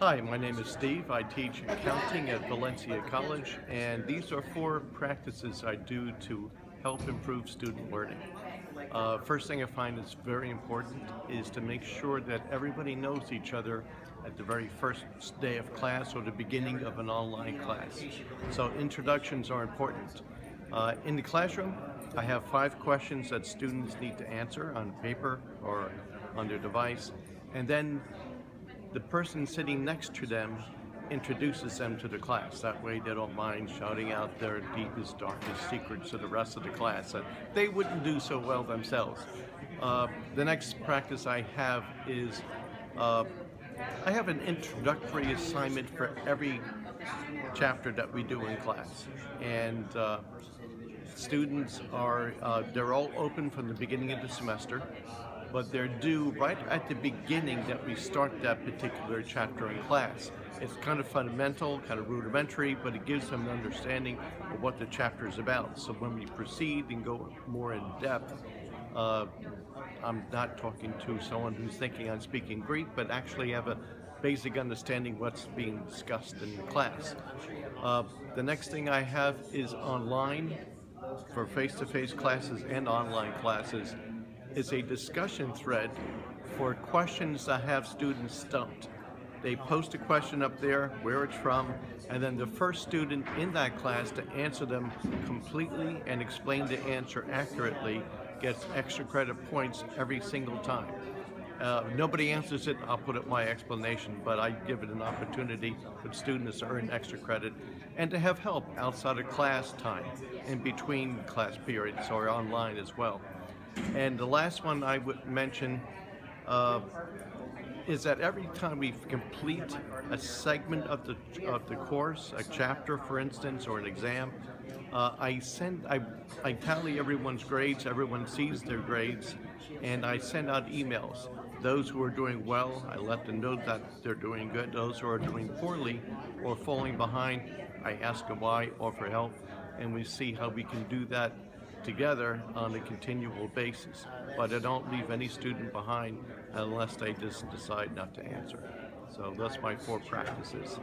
Hi, my name is Steve. I teach accounting at Valencia College, and these are 4 practices I do to help improve student learning. First thing I find is very important is to make sure that everybody knows each other at the very first day of class or the beginning of an online class. So introductions are important. In the classroom, I have 5 questions that students need to answer on paper or on their device, and then the person sitting next to them introduces them to the class. That way they don't mind shouting out their deepest, darkest secrets to the rest of the class that they wouldn't do so well themselves. The next practice I have is uh, I have an introductory assignment for every chapter that we do in class. And students are, they're all open from the beginning of the semester, but they're due right at the beginning that we start that particular chapter in class. It's kind of fundamental, kind of rudimentary, but it gives them an understanding of what the chapter is about. So when we proceed and go more in depth, I'm not talking to someone who's thinking I'm speaking Greek, but actually have a basic understanding what's being discussed in the class. The next thing I have is online for face-to-face classes and online classes is a discussion thread for questions that have students stumped. They post a question up there, where it's from, and then the first student in that class to answer them completely and explain the answer accurately gets extra credit points every single time. Nobody answers it, I'll put up my explanation, but I give it an opportunity for students to earn extra credit and to have help outside of class time, in between class periods or online as well. And the last one I would mention is that every time we complete a segment of the course, a chapter, for instance, or an exam, I tally everyone's grades. Everyone sees their grades, and I send out emails. Those who are doing well, I let them know that they're doing good. Those who are doing poorly or falling behind, I ask them why, offer help, and we see how we can do that together on a continual basis. But I don't leave any student behind unless they just decide not to answer. So that's my 4 practices.